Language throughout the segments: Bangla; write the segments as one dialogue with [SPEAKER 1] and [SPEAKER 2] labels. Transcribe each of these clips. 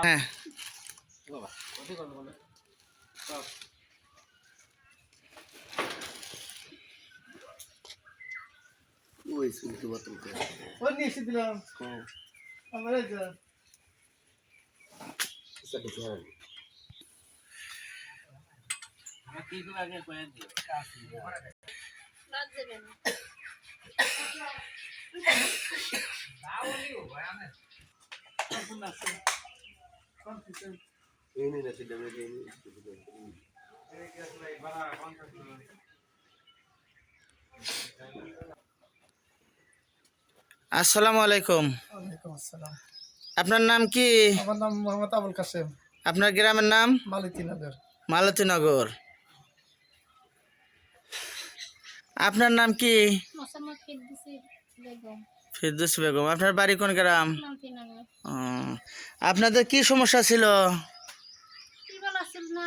[SPEAKER 1] হ্যাঁ
[SPEAKER 2] ওই শুনতে বাতল করে
[SPEAKER 3] ওই নিয়ে এসে দিলাম আমার এই যে
[SPEAKER 2] সেটা কি হয়
[SPEAKER 1] আমার কি করে আগে কয়ে দিও
[SPEAKER 4] রাত যাবে না
[SPEAKER 1] দাওলিও ভাই আমি কোন আছে
[SPEAKER 3] কনফিউশন
[SPEAKER 2] এই নিয়ে আছে দেবে এই
[SPEAKER 1] এই গ্যাস ভাই বাড়া কন্ট্রাক্ট আসসালামু আলাইকুম।
[SPEAKER 3] ওয়ালাইকুম আসসালাম।
[SPEAKER 1] আপনার নাম কি?
[SPEAKER 3] আমার নাম মোহাম্মদ আবুল কাসেম।
[SPEAKER 1] আপনার গ্রামের নাম?
[SPEAKER 3] মালতীনগর।
[SPEAKER 1] মালতীনগর। আপনার নাম কি?
[SPEAKER 4] মোসাম্মদ ফিরদৌসী বেগম।
[SPEAKER 1] ফিরদৌসী বেগম। আপনার বাড়ি কোন গ্রাম?
[SPEAKER 4] মালতীনগর।
[SPEAKER 1] আপনাদের কি সমস্যা ছিল?
[SPEAKER 4] টিউবওয়েল আসল না।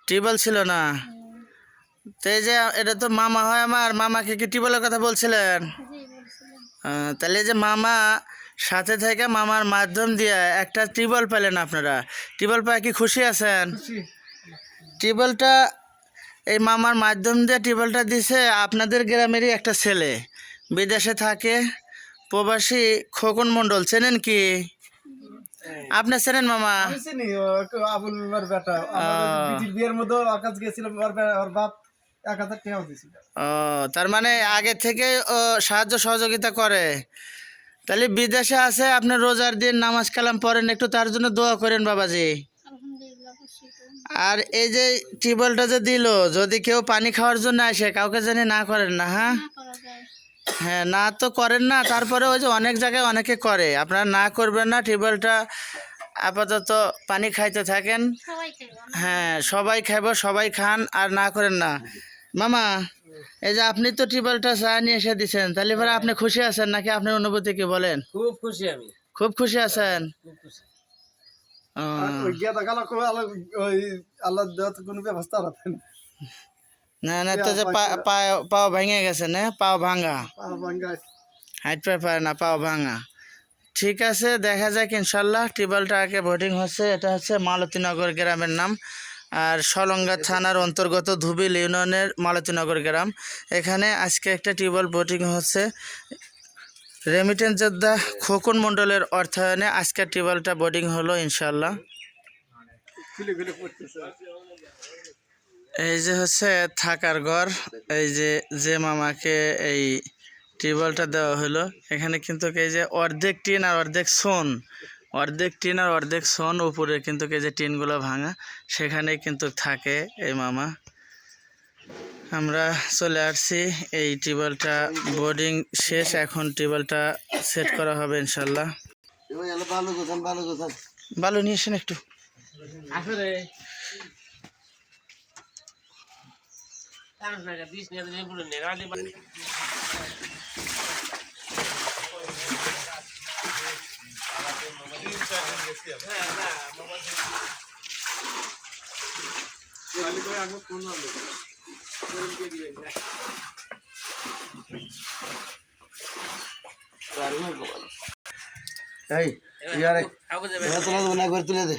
[SPEAKER 1] টিউবওয়েল ছিল না। তো এই যে এটা তো মামা হয় আমার, মামাকে কি টিউবওয়েলের কথা বলছিলেন?
[SPEAKER 4] জি বলছিলাম।
[SPEAKER 1] তাহলে এই যে মামা সাথে থেকে মামার মাধ্যম দিয়ে একটা টিউবওয়েল পেলেন আপনারা, টিউবওয়েল পায় কি খুশি আছেন?
[SPEAKER 3] খুশি।
[SPEAKER 1] টিউবওয়েলটা এই মামার মাধ্যম দিয়ে টিউবওয়েলটা দিছে আপনাদের গ্রামেরই একটা ছেলে, বিদেশে থাকে, প্রবাসী খোকন মণ্ডল। চেনেন কি আপনি? চেনেন মামা?
[SPEAKER 3] আমি চিনি আবুলের বেটা। আমাদের বিটির বিয়ের মধ্যে আকাশ গেছিল, ওর বাপ 1000 টাকা দিয়েছিল।
[SPEAKER 1] ও, তার মানে আগে থেকে ও সাহায্য সহযোগিতা করে। তাহলে বিদেশে আছে, আপনি রোজার দিন নামাজ কালাম পড়েন, একটু তার জন্য দোয়া করেন বাবাজি।
[SPEAKER 4] আলহামদুলিল্লাহ খুশি তো।
[SPEAKER 1] আর এই যে টিউবওয়েলটা যে দিল, যদি কেউ পানি খাওয়ার জন্য আসে কাউকে জানি না করেন না। হ্যাঁ
[SPEAKER 4] না করা যায়।
[SPEAKER 1] হ্যাঁ, না তো করেন না, তারপরে ওই যে অনেক জায়গায় অনেকে করে, আপনারা না করবেন না। টিউবওয়েলটা আপাতত পানি খাইতে থাকেন।
[SPEAKER 4] সবাই খাইবো না।
[SPEAKER 1] হ্যাঁ, সবাই খাইব, সবাই খান, আর না করেন না। মামা, এই যে আপনি তো টিউবওয়েলটা চা নিয়ে এসে দিচ্ছেন, তাহলে পরে আপনি খুশি আছেন নাকি? আপনার অনুভূতি কি বলেন?
[SPEAKER 2] খুব খুশি আমি,
[SPEAKER 1] খুব খুশি আছেন?
[SPEAKER 2] খুব খুশি।
[SPEAKER 3] আর ওই গিয়া দেখালো ওই আল্লাহ দেওয়া তো কোনো ব্যবস্থা রাখেন
[SPEAKER 1] না না, তো যে পাও ভেঙে গেছে না, পাও ভাঙা, হাইট পারে না, পাও ভাঙা। ঠিক আছে, দেখা যাক ইনশাল্লাহ। টিউবওয়েলটা আগে বোর্ডিং হচ্ছে, এটা হচ্ছে মালতীনগর গ্রামের নাম, আর সলঙ্গা থানার অন্তর্গত ধুবিল ইউনিয়নের মালতীনগর গ্রাম। এখানে আজকে একটা টিউবওয়েল বোর্ডিং হচ্ছে। রেমিটেন্স যোদ্ধা খোকন মণ্ডলের অর্থায়নে আজকে টিউবওয়েলটা বোর্ডিং হলো ইনশাল্লাহ। এই যে হচ্ছে থাকার ঘর। এই যে যে মামাকে এই টিউবওয়েলটা দেওয়া হলো, এখানে কিন্তু এই যে অর্ধেক টিন আর অর্ধেক সোন, অর্ধেক টিন আর অর্ধেক সোন, উপরে কিন্তু এই যে টিনগুলো ভাঙা, সেখানেই কিন্তু থাকে এই মামা। আমরা চলে আসছি, এই টিউবওয়েলটা বোর্ডিং শেষ, এখন টিউবওয়েলটা সেট করা হবে ইনশাল্লাহ। ভালো নিয়ে এসেন একটু।
[SPEAKER 2] আসলে কারণ না দিস নিয়ে দিলে বলে নেগালি বানি
[SPEAKER 3] এই ইয়ারে
[SPEAKER 2] আগে যাবে
[SPEAKER 3] তুলে দে।